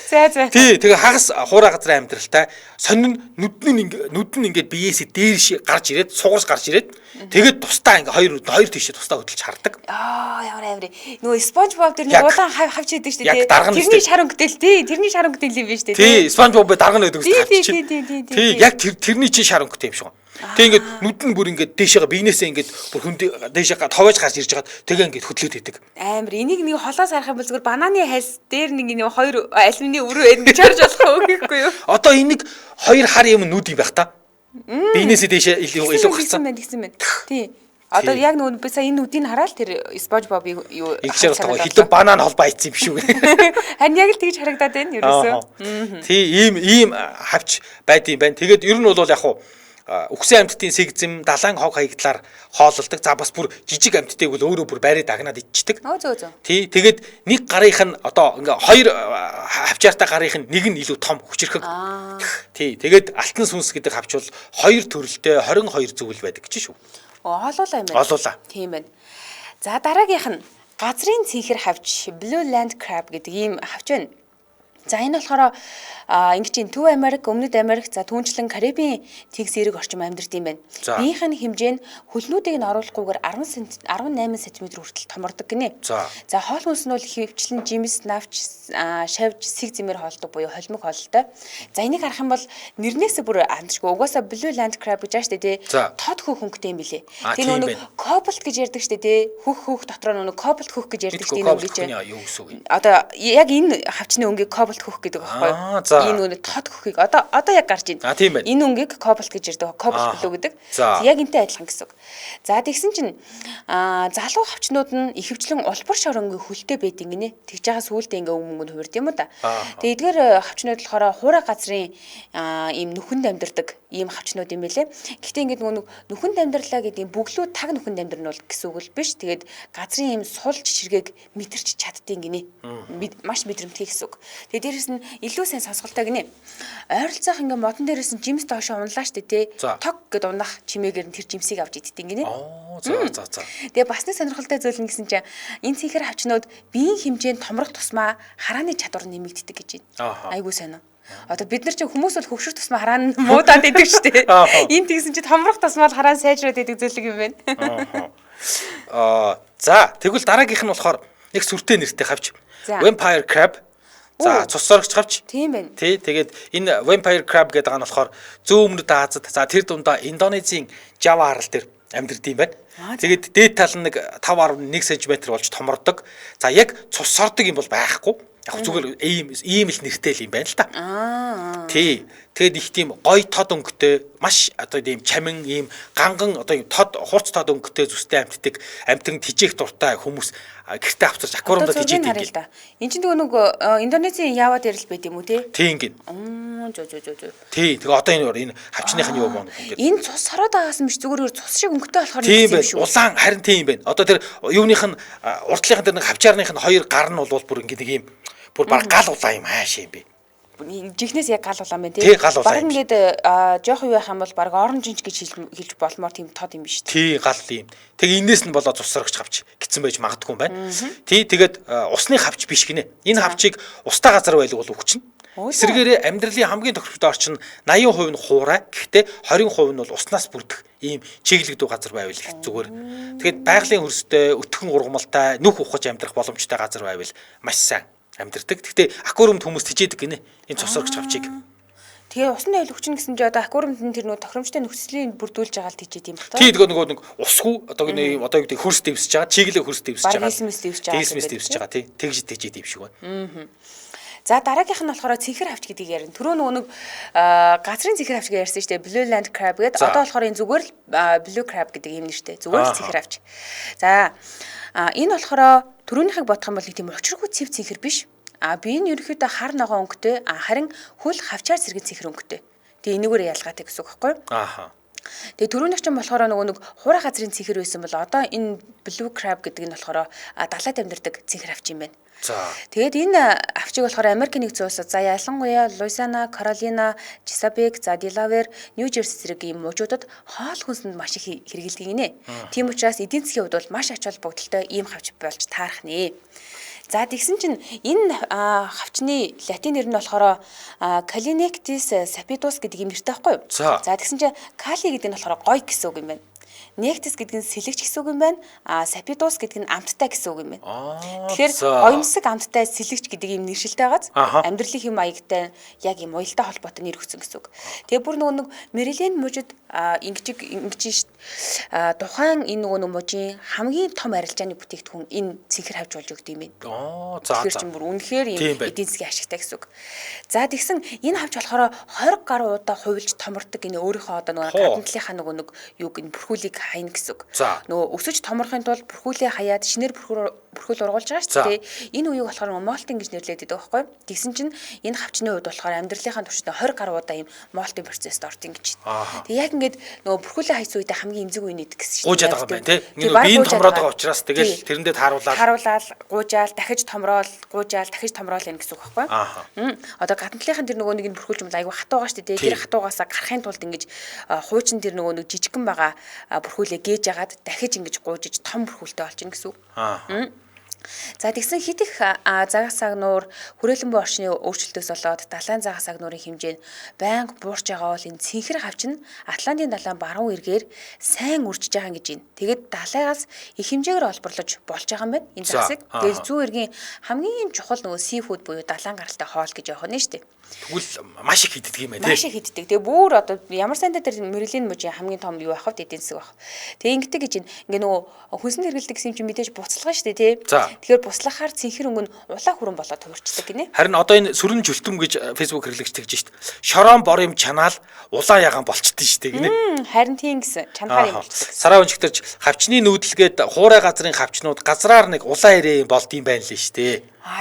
За. Тий тэгээ хагас хуурай газрын амьдралтай сонин нүд нь ингээд биеэсээ дээрш гарч ирээд сугарс гарч ирээд тэгээд тустаа ингээд хоёр тишээ тустаа хөдөлж хардаг. Ямар амир. Нөгөө SpongeBob тэр нэг удаан хавч идэг шүү дээ. Тэрний шар өнгөтэй л тий. Тэрний шар өнгөтэй л юм биш үү? Тий, SpongeBob даргана гэдэг үстэй хавч. Тий, яг тэрний чинь шар өнгөтэй юм шиг. Тэг ингээд нүд нь бүр ингээд дээшээ биенээсээ ингээд бүр хүнд дээшээ товоож гарч ирж хагаад тэгээ ингээд хөдлөөд идэг. Амир энийг нэг холоос харах юм бол зүгээр бананы хайс дээр нэг хоёр алюминий өрөө ингэж харж болох үгүй юу? Одоо энийг хоёр хар юм нүд юм байх та. Биенээсээ дээшээ илүү гарцсан. Тэгсэн байна. Тий. Одоо яг нөгөө би сая энэ нүдийг хараад тэр SpongeBob-ийг юу ихшээр байгаа хилэн банан холбоо ийцсэн юм шүү. Харин яг л тэгж харагдаад байна ерөөсөө. Тий ийм хавч байд юм байна. Тэгээд ер нь бол яг хуу үхсэн амьтдын сэгзэм далайн хог хаягдлаар хоололдог. За бас бүр жижиг амьтдыг бол өөрөө бүр байраа дагнаад ичдэг. Зөө. Тий тэгээд нэг гарынх нь одоо ингээ хоёр хавчаартай гарынх нь нэг нь илүү том хүчрхэг. Тий тэгээд алтан сүнс гэдэг хавч бол хоёр төрөлтэй 22 зөвлөл байдаг гэж шүү. Олуулаа юм байна. Олуулаа. Тийм байна. За дараагийнх нь газрын цэнхэр хавч Blue Land Crab гэдэг ийм хавч байна. За энэ болохоор ингэж Төв Америк, Өмнөд Америк, за түүнчлэн Карибын тэгс эрэг орчим амьдард юм байна. Биеийнх нь хэмжээ нь хөлнүүдийг нь оруулахгүйгээр 18 см хүртэл томордог гинэ. За хоол хүнс нь бол хөвчлэн жимс, навч, шавж, сэг зэмээр хоолдог буюу холимог хоолтой. За энийг харах юм бол нэрнээсээ бүр андчгүй. Угаасаа Blue Land Crab гэж ааш тий. Тод хөх хөнгөтэй юм билэ. Тэр нэг коблт гэж ярьдаг штэ тий. Хөх дотроо нэг коблт хөх гэж ярьдаг штэ энэ өнгөж. Одоо яг энэ хавчны өнгийг коблт хөх гэдэг байхгүй юу? Энэ үнэ тод хөхийг одоо яг гарч байна. Энэ өнгийг коблт гэж ярьдаг. Коблт блүү гэдэг. Яг энтэй адилхан гэсэн үг. За тэгсэн чинь залуу хавчнууд нь ихэвчлэн улбар шоронгийн хөлтэй байдаг гинэ. Тэгж байгаа сүултээ ингээ өмнө хувирд юм уу та. Тэгээ эдгээр хавчнууд болохоор хуурай газрын ийм нүхэнд амьдардаг ийм хавчнууд юм байлээ. Гэхдээ ингээд нүхэнд амьдралаа гэдэг юм бүглүү таг нүхэнд амьдрал бол гэсэн үг л биш. Тэгээд газрын ийм сул жишргээг мэдэрч чаддیں۔ Гинэ. Маш мэдрэмтгий гэсэн үг. Тэгээд дээрэс нь илүү сайн сонсголтой гинэ. Ойролцоох ингээ модон дээрээс нь жимс доошоо унлаа штэ тий. Тог гэд унах чимээгээр нь тэр жимсийг авч иддэг гинэ. За. Тэгээ бас нэг сонирхолтой зүйл нь гэсэн чинь энэ цэнхэр хавчнууд биеийн хэмжээнд томрох тусмаа харааны чадвар нэмэгддэг гэж байна. Айгуу сайн уу. Одоо бид нар чинь хүмүүс бол хөвшөр тусмаа хараан муудаад идэг штэ. Энд тэгсэн чинь томрох тусмаа хараан сайжраад идэг зүйлэг юм байна. За тэгвэл дараагийнх нь болохоор нэг сүртэй нэртэй хавч. Vampire Crab. За цус сорогч хавч. Тийм байна. Тий тэгээд энэ Vampire Crab гэдэг нь болохоор зүүн өмнөд Азад за тэр дундаа Индонезийн Жава харал дээр амьдард юм байна. Тэгээд дээд тал нь нэг 5.1 см болж томордог. За яг цус сордог юм бол байхгүй. Яг зүгээр ийм л нэртэй л юм байна л та. Тий. Тэгэд их тийм гой тод өнгөтэй маш одоо ийм чамин ийм ганган одоо ийм тод хурц тод өнгөтэй зүстэй амьтан тижээх дуртай хүмүүс гэртээ авчирч аквариумд тижээд юм гээл. Энд чинь нөгөө Индонезийн Ява дээр л байд юм уу тий? Тий ингэн. Зөө. Тий. Тэгээ одоо энэ хавчныхын юу байна гэдэг. Энэ цус сороод байгаас нь биш зүгээр цус шиг өнгөтэй болохоор юм шүү. Улаан харин тийм байна. Одоо тэр юуных нь уртлынхын тэр нэг хавчаарных нь хоёр гар нь бол бүр ингэ нэг ийм бүр баг гал улаан юм хаашаа юм бэ. Жихнээс яг гал улаан байна тий. Баг ингээд жоох юу байх юм бол баг оранжинж гэж хэлж болмоор тийм тод юм биш тий. Тий гал юм. Тэгээ энэс нь болоо цус сорогч хавч гитсэн байж магадгүй юм байна. Тий тэгээд усны хавч биш гинэ. Энэ хавчийг устай газар байлгуул өгчнө. Эсвэргээрээ амьдралын хамгийн тохиромжтой орчин 80% нь хуурай. Гэхдээ 20% нь бол уснаас бүрдэх ийм чиглэгдүү газар байвал зүгээр. Тэгэхэд байгалийн хөрстэй, өтгөн ургамалтай, нүх ухаж амьдрах боломжтой газар байвал маш сайн амьдардаг. Гэхдээ аквариумд хүмүүс тижээдэг гинэ. Энэ цус сорогч хавчийг. Тэгээ усны ойл өгчин гэсэн чинь одоо аквариумд нь тэр нөө тохиромжтой нөхцөлийг бүрдүүлж байгаа л тижээд юм байна. Тий нөгөө нэг усгүй одоо юу хөрс дэвсэж байгаа, чиглэг хөрс дэвсэж байгаа. Дисмис дэвсэж байгаа. Тий. Тэгж тижээд юм шиг байна. За дараагийнх нь болохоор цэнхэр хавч гэдгийг ярина. Түрүү нэг газрын цэнхэр хавч гэж ярьсан шүү дээ. Blue Land Crab гэдэг. Одоо болохоор энэ зүгээр л Blue Crab гэдэг юм нэртэй. Зүгээр л цэнхэр хавч. За энэ болохоор түрүүнийхийг бодох юм бол нэг тийм учиргүй цэв цэнхэр биш. Би энэ ерөөхдөө хар ногоон өнгөтэй харин хөл хавчаар сэргэн цэнхэр өнгөтэй. Тэгээ энэгээр ялгаатай гэсэн үг байхгүй юу? Ааха. Тэгээ түрүүнийх чинь болохоор нөгөө нэг хуурай газрын цэнхэр байсан бол одоо энэ Blue Crab гэдэг нь болохоор далайд амьдардаг цэнхэр хавч юм байна. За. Тэгээд энэ авчиг болохоор Америкийн нэгдсэн улсад за ялангуяа Луизиана, Каролина, Чесапик, за Делавэр, Нью Жерси зэрэг ийм мужуудад хоол хүнсэнд маш их хэрэгэлдэг гинэ. Тийм учраас эдийн засгийн хувьд бол маш ач холбогдолтой ийм хавч болж таарах нэ. За тэгсэн чинь энэ хавчны латин нэр нь болохоор Calinectis sapidus гэдэг юм нэртэй байхгүй юу? За тэгсэн чинь кали гэдэг нь болохоор гой гэсэн үг юм байна. Nectis гэдэг нь сэлэгч гэсэн үг юм байна. Sapidus гэдэг нь амттай гэсэн үг юм байна. Тэгэхээр гоёмсог амттай сэлэгч гэдэг юм нэршилтэй байгааз амьдралын хэм маягтай яг юм уялдаа холбоотой нэр өгсөн гэсэн үг. Тэгээ бүр нөгөө нэг Maryland мужид ингэж тухайн энэ нөгөө нэг мужийн хамгийн том арилжааны бүтээгдэхүүн энэ цэнхэр хавж болж өгдөг юм байна. Тэгэхээр чинь бүр үнэхээр юм эдийн засгийн ашигтай гэсэн үг. За тэгсэн энэ хавж болохоор 20 гаруй удаа хувилж томордог энэ өөрийнхөө одоо нөгөө гаднaalынхаа нөгөө нэг юг энэ бүрхүүлийг хайна гэсэн үг. Нөгөө өсөж томорохын тулд бүрхүүлээ хаяад шинээр бүрхүүл ургуулж байгаа шүү дээ. Энэ үеийг болохоор молтинг гэж нэрлэдэг байхгүй юу? Тэгсэн чинь энэ хавчны үед болохоор амьдралынхаа туршид 20 гаруй удаа юм молтинг процесс ордог гэж. Тэг яг ингээд нөгөө бүрхүүлээ хайсан үедээ хамгийн эмзэг үе нэдэг гэсэн шүү дээ. Гуужаад байгаа юм байна тий. Ингээ биеийн томроод байгаа учраас тэгэл тэрэндээ тааруулаад гуужаал дахиж томроол гуужаал дахиж томроол энэ гэсэн үг байхгүй юу? Одоо гаднaalынхаа тэр нөгөө нэг нь бүрхүүлж юм айгу хатуу байгаа шүү дээ. Тэр хатуугаасаа гарахын тулд ингэж хуучин тэр нөгөө нэг жижигхэн байгаа бүрхүүлээ гээж агаад дахиж ингэж гуужиж том бүрхүүлтэй болж ин гэсэн үг. За тэгсэн хит их загас агнуур хүрээлэн буй орчны өөрчлөлтөөс болоод далайн загас агнуурын хэмжээ нь байнга буурч байгаа бол энэ цэнхэр хавч нь Атлантын далайн баруун эргээр сайн үржиж байгаа гэж байна. Тэгээд далайгаас их хэмжээгээр олборлож болж байгаа юм байна. Энэ загсыг тэгээд зүүн эргийн хамгийн чухал нөгөө seafood буюу далайн гаралтай хоол гэж явах нь шүү дээ. Тэгвэл маш их хиддэг юм байна тий. Маш их хиддэг. Тэгээ бүр одоо ямар сандаа тэр Maryland мужийн хамгийн том юу байх вэ? Эдийн засаг байх. Тэгээ ингэдэг гэж ингээ нөгөө хүнсэнд хэрэгэлдэг гэсэн юм чи мэдээж буцалгаа шүү дээ тий. Тэгэхээр буслахаар цэнхэр өнгө нь улаан хүрэн болоод хувирчдаг гинэ. Харин одоо энэ сүрэн жүлтэм гэж Facebook хэрэглэгч тэгж шít. Шорон бор юм чанаал улаан ягаан болчихдээ шүү дээ гинэ. Харин тийм гэсэн чангаар юм болчихсон. Сараа өнчгтөрч хавчны нүүдэлгээд хуурай газрын хавчнууд газраар нэг улаан ирээ болд юм байна лээ шүү дээ.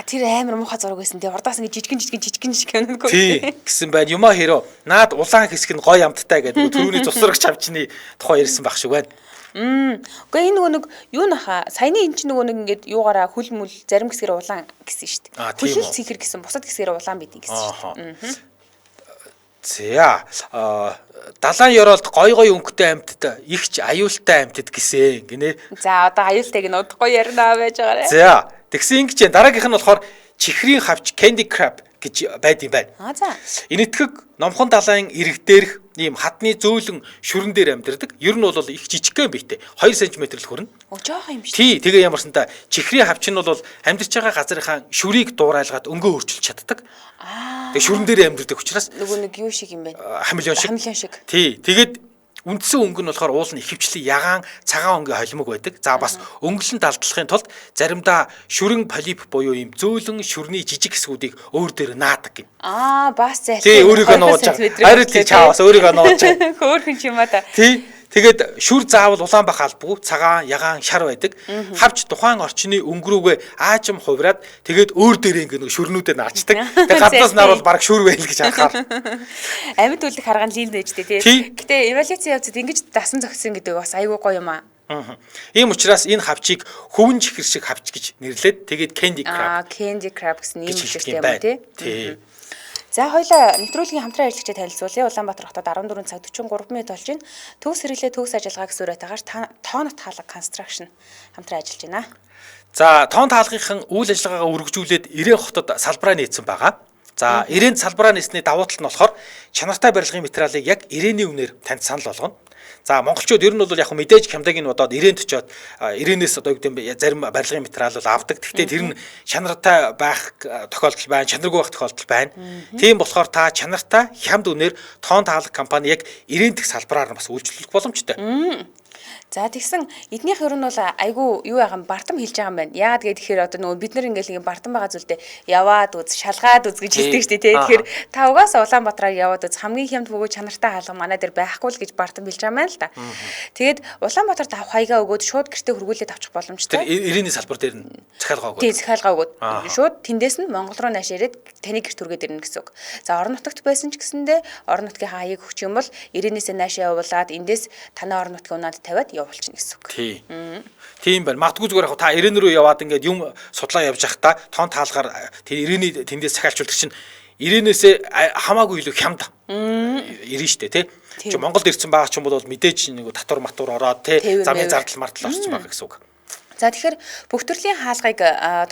Тэр амар муухай зураг байсан. Тэгээ урдаас ингэ жижигэн нэг. Тий. Гэсэн байна. Юмаа хэрөө наад улаан хэсэг нь гой амттай гэдэг түрүүний цусрагч хавчны тухай ярьсан баг шиг байна. Угаа энэ нөгөө нэг юу наха саяны эн чинь нөгөө нэг ингээд юугаараа хөл мүл зарим хэсгээр улаан гэсэн шүү дээ. Хөлөл цэнхэр гэсэн бусад хэсгээр улаан байдгийг гэсэн шүү дээ. За далайн ёроолд гой өнгөтэй амьтад ихч аюултай амьтад гэсэн гинэ. За одоо аюултайг нь удахгүй ярина байж байгаарэ. За тэгсэн ингэж дараагийнх нь болохоор чихрийн хавч Candy Crab гэж байд юм байна. За. Энэтхэг номхон далайн ирэг дээрх ийм хадны зөөлөн шүрэн дээр амьдардаг. Ер нь бол их жижигхэн биетэй 2 см л хүрнэ. Жоох юм биш. Тий, тэгээ ямарсантай чихрийн хавч нь бол амьдарч байгаа газрынхаа шүрийг дуурайлгаад өнгөө өөрчилж чаддаг. Тэгээ шүрэн дээр амьдардаг учраас нөгөө нэг юу шиг юм бэ? Хамелеон шиг. Тий, тэгээд үндсэн өнгө нь болохоор уул нь ихэвчлэн ягаан цагаан өнгийн холимог байдаг. За бас өнгөлөн далдлахын тулд заримдаа шүрэн полип буюу ийм зөөлөн шүрний жижиг хэсгүүдийг өөр дээр наадаг гин. Бас зайлшгүй. Тий, өөрийгөө нууж байгаа. Харин тий чаавас өөрийгөө нууж байгаа. Хөөхөн ч юм аа та. Тий. Тэгээд шүр заавал улаан бах албагүй цагаан ягаан шар байдаг. Хавч тухайн орчны өнгөрүүгээ аажим хувраад тэгээд өөр дээрээ ингээ нэг шүрнүүдэд наачдаг. Тэгээд гаднаас наруул баг шүр байл гэж анхаар. Амьд үлдэх харгаан линд дэжтэй тий. Гэтэ эволюцийн явцад ингэж дасан зохисон гэдэг бас айгүй гоё юм аа. Ийм учраас энэ хавчийг хөвөн чихэр шиг хавч гэж нэрлээд тэгээд Candy Crab. Candy Crab гэсэн ийм хэлтэй юм тий. Тий. За хоёлаа нэвтрүүлгийн хамтран ажиллагчид танилцуулъя. Улаанбаатар хотод 14 цаг 43 минут болж байна. Төгс хэрэглээ төгс ажиллагаа гэсэн үрэйтайгаар тоонот хаалга construction хамтран ажиллаж байна. За тоон таалгынхан үйл ажиллагаагаа үргэлжлүүлээд Ирээн хотод салбараа нээсэн байгаа. За Ирээнд салбараа нээсний давуу тал нь болохоор чанартай барилгын материалыг яг Ирээний үнээр танд санал болгоно. За монголчууд ер нь бол яг мэдээж хямдагийг нь бодоод Ирээнд очиод Ирээнээс одоо юу гэдэг зарим барилгын материал бол авдаг. Гэхдээ тэр нь чанартай байх тохиолдол байна, чанаргүй байх тохиолдол байна. Тийм болохоор та чанартай хямд үнээр тоон таалга компани яг Ирээнд дэх салбараар бас үйлчлүүлэх боломжтой. За тэгсэн эднийх ер нь бол айгүй юу ягаан бартам хэлж байгаа юм байна. Яагаад гэхээр одоо нөгөө бид нар ингээл нэг бартам байгаа зүйлдээ яваад үз, шалгаад үз гэж хэлдэг шүү дээ тий. Тэгэхээр та угаасаа Улаанбаатараар яваад үз хамгийн хямд бөгөөд чанартай хаалга манай дээр байхгүй л гэж бартам хэлж байгаа юм байна л да. Тэгээд Улаанбаатарт авах хаягаа өгөөд шууд гэртээ хөргүүлээд авчих боломжтой. Тэр 90-ийн салбар дээр нь захиалгаа өгөөд. Тий, захиалгаа өгөөд шууд тэндээс нь Монгол руу нааш ирээд таны гэрт хүргээд ирнэ гэсэн үг. За орон нутагт байсан ч гэсэндээ орон нутгийн хаяг өгч юм бол 90-ээс наашаа явуулаад эндээс танай орон нутгийн унаанд тавиад явуулчихна гэсэн үг. Тий. Тийм байна. Магадгүй зүгээр яг та 90 рүү яваад ингээд юм судлаа явж байхдаа тоон таалгаар тэр 90-ийн тэндээс захиалчулдаг чинь 90-ээс хамаагүй илүү хямд ирнэ штэ тий. Чи Монголд ирсэн байгаа ч юм бол мэдээж нэг татвар матур ороод тий замын зардал мартал орсон байгаа гэсэн үг. За тэгэхээр бүх төрлийн хаалгыг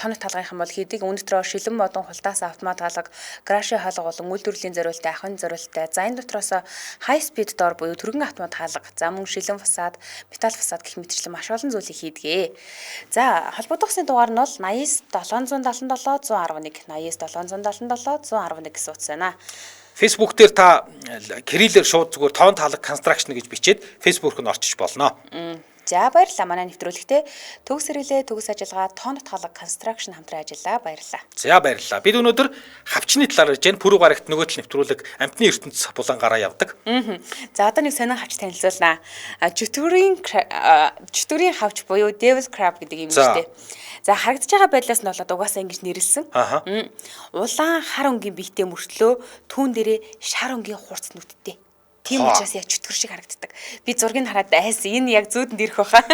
тоног талгах юм бол хийдэг өнөөдрөө шилэн модон хулдаас автомат хаалга, краши хаалга болон үйлдвэрлэлийн зориулалттай, ахын зориулалттай, за энэ дотроос high speed door буюу түргэн автомат хаалга, за мөн шилэн фасад, металл фасад гэх мэтчлэн маш олон зүйлийг хийдэг. За холбогдох усны дугаар нь бол 89 777 111, 89 777 111 гэсэн утас байна. Facebook дээр та кириллээр шууд зүгээр тоон таалга construction гэж бичээд Facebook руу орчиж болно. За баярлалаа манай нэвтрүүлэгтээ төгс хэрэглээ төгс ажиллагаа тоон хаалга construction хамтран ажиллаа баярлалаа. За баярлалаа. Бид өнөөдөр хавчны талаар ярьж байна. Пүрэв гарагт нөгөө тал нэвтрүүлэг амтны ертөнц булангараа явдаг. За одоо нэг сонин хавч танилцуулнаа. Чөтгөрийн хавч буюу Devil's Crab гэдэг юм шүү дээ. За харагдаж байгаа байдлаас нь болоод угаасаа ингэж нэрлсэн. Улаан хар өнгийн биетэй мөртлөө түүн дээрээ шар өнгийн хурц нүдтэй. Тийм учраас яг чөтгөр шиг харагддаг. Би зургийг хараад айс энэ яг зүүдэнд ирэх баха.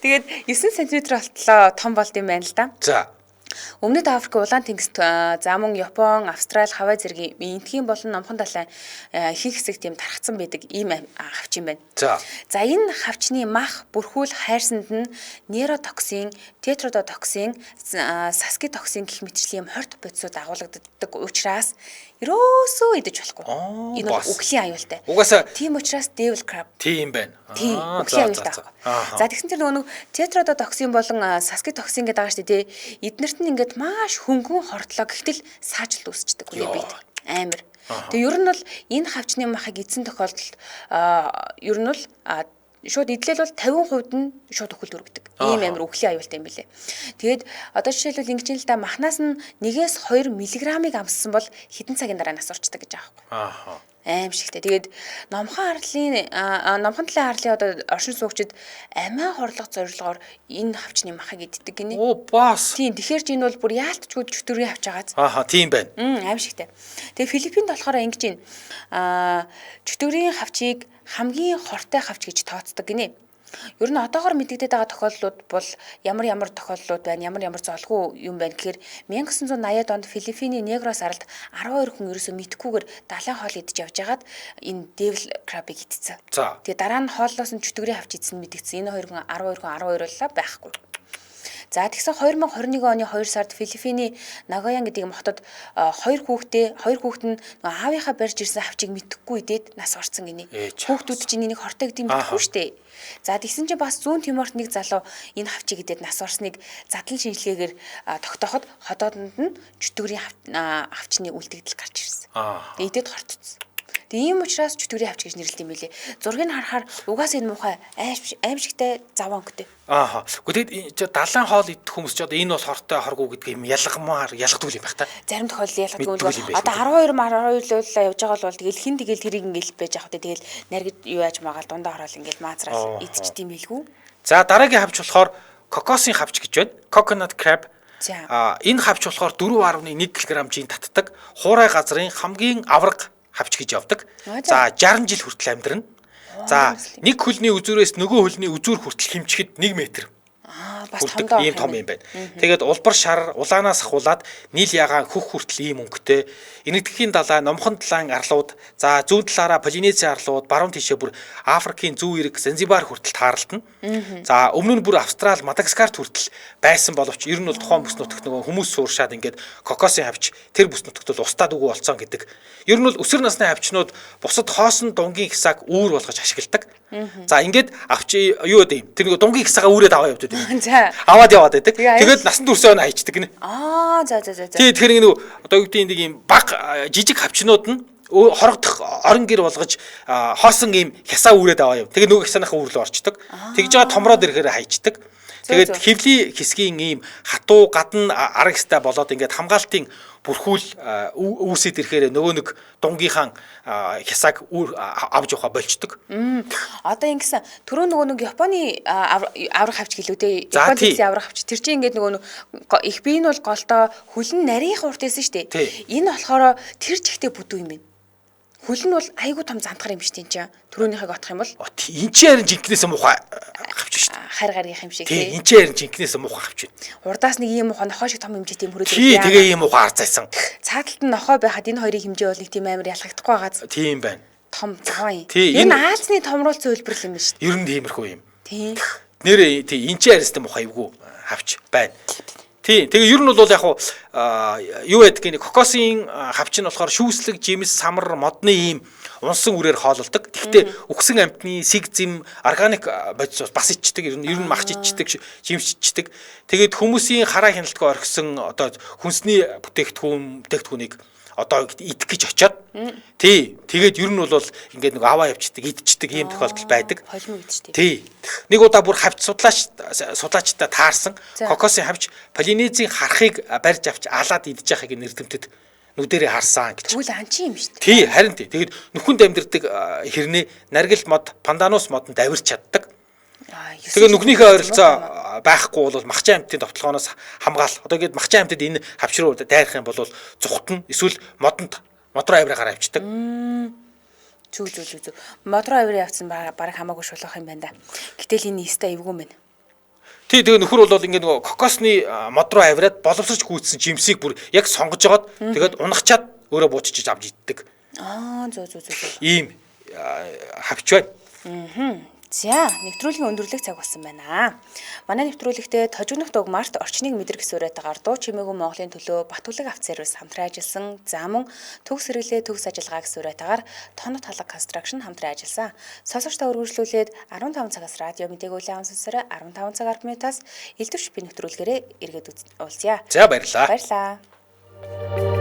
Тэгээд 9 см болтлоо том болд юм байна л да. За. Өмнөд Африк, Улаан тэнгист, за мөн Япон, Австрали, Хавай зэргийн энтхийн болон номхон далайн ихэнх хэсэг тийм тархацсан байдаг ийм хавч юм байна. За энэ хавчны мах, бүрхүүл хайрсанд нь нейротоксин, тетродотоксин, саскитоксин гэх мэтчлийн хорт бодисууд агуулгаддаг учраас ерөөсөө идэж болохгүй. Энэ бол үхлийн аюултай. Угаасаа тийм учраас Devil Crab. Тийм байна. Тийм үхлийн аюултай. За тэгсэн чинь нөгөө тетродотоксин болон саскитоксин гэдэг байгаа шүү дээ. Эднэрт нь ингээд маш хөнгөн хортлоо гэхтэл саажилт үүсчдэг хүний биед. Амар. Тэгээ ер нь бол энэ хавчны махыг эзэн тохиолдолд ер нь бол шууд идлэл бол 50% нь шууд өхөлд өргөдөг. Ийм амар үхлийн аюултай юм билэ. Тэгээд одоо жишээлбэл ингэж л да махнаас нь 1-2 мг-ыг амссан бол хэдэн цагийн дараа нас орчдөг гэж байгаа юм. Аимшигтэй. Тэгээд номхон талын арлын одоо оршин суугчид амиа хорлох зорилгоор энэ хавчны махыг иддэг гинэ. Бас. Тийм. Тэгэхээр ч энэ бол бүр яалтчгүй чөтгөрийн хавч байгааз. Тийм байна. Аимшигтэй. Тэгээд Филиппинд болохоор ингэж байна. Чөтгөрийн хавчийг хамгийн хортой хавч гэж тооцдог гинэ. Ер нь одоогоор мэдэгдээд байгаа тохиолдлууд бол ямар тохиолдлууд байна, ямар золгүй юм байна гэхээр 1980-ад онд Филиппиний Негрос аралд 12 хүн ерөөсөө мэдхгүйгээр далайн хоол идэж явж байгаад энэ Devil Crab-ыг идсэн. Тэгээ дараа нь хооллоос нь чөтгөрийн хавч идсэн мэдэгдсэн. Энэ 12 хүн боллоо байхгүй. За тэгсэн 2021 оны 2 сард Филиппиний Нагоян гэдэг хотод 2 хүүхэд нь аавынхаа барьж ирсэн хавчийг мэдхгүй идээд нас орсон гинэ. Хүүхдүүд чинь энийг хортой гэдэг мэдэхгүй штэ. За тэгсэн чинь бас зүүн Тиморт нэг залуу энэ хавчийг идээд нас орсныг задлан шинжилгээгээр тогтооход ходоодонд нь чөтгөрийн хавчны үлдэгдэл гарч ирсэн. Идээд хортцсон. Тийм учраас чөтгөрийн хавч гэж нэрлэдэг юм билээ. Зургийг харахаар угаасаа энэ муухай аимшигтай заван өнгөтэй. Гэхдээ далайн хоол идэх хүмүүс ч одоо энэ бол хортой хоргүй гэдгийг юм ялгадгүй юм байх та. Зарим тохиолдолд ялгадгүй. Одоо 12 явж байгаа бол тэгэл хин тэгэл тэрийг ингээл байж явах тэгэл наргид юу яаж магаал дундаа ороод ингээл маазраад идчих тийм билгүй. За дараагийн хавч болохоор кокосын хавч гэж байна. Coconut crab. Энэ хавч болохоор 4.1 кг-ийн татдаг хуурай газрын хамгийн авраг хавч гэж явдаг. За 60 жил хүртэл амьдрна. За нэг хөлний үзүүрээс нөгөө хөлний үзүүр хүртэл хэмчихэд 1 м. Бас том юм байна. Тэгээд улбар шар улаанаас ахуулаад нийл ягаан хөх хүртэл ийм өнгөтэй. Энэтхэгийн далай, номхон талайн арлууд, за зүүн талаараа Полинезийн арлууд, баруун тишээ бүр Африкийн зүүн эрэг Занзибар хүртэл тааралдана. За өмнө нь бүр Австрали, Мадагаскарт хүртэл байсан боловч ер нь бол тухайн бүс нутагт нөгөө хүмүүс сууршаад ингээд кокосын хавч тэр бүс нутагт бол устдаад үгүй болцсон гэдэг. Ер нь бол өсвөр насны хавчнууд бусад хоосон дунгийн хисааг үүр болгож ашигладаг. За ингээд авч юу гэдэг юм. Тэр нэг дунгийн хисаагаа үүрээд аваа явдаг. Аваад яваад байдаг. Тэгээд насан туршаа хайчдаг гинэ. За. Тэгэхээр нэг одоо юу гэдэг нэг юм баг жижиг хавчнууд нь хорогдох орон гэр болгож хоосон ийм хясаа үрээд аваа юм. Тэгээ нөгөө хясааныхаа үр рүү орчдөг. Тэгж байгаа томроод ирэхээр хайчдаг. Тэгээд хэвлийн хэсгийн ийм хатуу гадна арга хэстэй болоод ингээд хамгаалтын бүрхүүл үүсэт ирэхээр нөгөө нэг дунгийнхаа хясааг авч явахаа болчдөг. Одоо ингэсэн түрүү нөгөө нэг Японы аврах хавч гэлүү те. Японы хэлсэн аврах хавч тэр чинь ингээд нөгөө их бие нь бол голдоо хөлн нарийнх урт байсан шүү дээ. Энэ болохоор тэр жигтэй бүдүү юм байна. Хөл нь бол айгүй том зантгар юм шүү дээ чинь. Түрүүнийхийг отох юм бол. Энд чинь харин жинкнээс муухай хавч шүү дээ. Хайр гаргих юм шиг тий. Энд чинь харин жинкнээс муухай хавч байна. Урдаас нэг ийм муухай нохоо шиг том хэмжээтэй юм хүрээд тий. Тэгээ ийм муухай арцайсан. Цааталт нь нохоо байхад энэ хоёрын хэмжээ бол нэг тийм амар ялгагдахгүй байгааз. Тийм байна. Том заваа юм. Энэ Аазны томруулц зөвлбөрл юм шүү дээ. Ер нь тиймэрхүү юм. Тий. Нэрээ тий энэ чинь харин муухай эвгүй хавч байна. Тий. Тэгээ ер нь бол яг юу гэдэг нэг кокосын хавч нь болохоор шүүслэг, жимс, самар, модны ийм унсан үрээр хоололдог. Гэхдээ үхсэн амьтны сэг зэм, органик бодис бас ичдэг. Ер нь махч ичдэг, жимс ичдэг. Тэгээд хүмүүсийн хараа хяналтгаа орхисон одоо хүнсний бүтээгдэхүүнийг одоо идэх гэж очиод тий тэгээд ер нь бол ингээд нэг аваа явчихдаг идчихдэг ийм тохиолдол байдаг. Холимог идчихдэг. Тий. Нэг удаа бүр хавч судлаачтай таарсан кокосын хавч Полинезийн харахыг барьж авч алаад идэж байгааг нэрдэмтэд нүдэрээ харсан гэж. Тэгвэл анчин юм шүү дээ. Тий харин тий. Тэгээд нүхэнд амьдэрдэг хэрнээ наргил мод, панданус модонд авирч чаддаг. Тэгээ нүхнийхээ ойролцоо байхгүй бол махчин амьтдын товтлогооноос хамгаал. Одоо гээд махчин амьтад энэ хавч руу дайрах юм бол зүхтэн эсвэл модонд мотор авираа авчдаг. Зүг. Мотор авираа явцсан бараг хамаагүй шулах юм байна да. Гэтэл энэ нэстэ эвгүй мэн. Тий тэгээ нөхөр бол ингээд нөгөө кокосны мод руу авираад боловсрч гүйцсэн жимсийг бүр яг сонгож жоод тэгээд унахчаад өөрөө буучиж авч иддэг. Зүг. Ийм хавч байна. За, нэвтрүүлгийн өндөрлөх цаг болсон байна. Манай нэвтрүүлэгтээ тожигнох дуг Март орчныг мэдрэг сүрэтээр дуу чимээгүй Монголын төлөө Батүлэг авт сервис хамтран ажилласан. За мөн төгс хэрэглээ төгс ажиллагааг сүрэтээр Тонот халаг констракшн хамтран ажилласан. Сонсогчдоо үргэлжлүүлээд 15 цагаас радио мэдээгүй улаан сонсороо 15 цаг 10 минутаас элдвэрч би нэвтрүүлгээрээ эргээд уулзъя. За баярлалаа. Баярлалаа.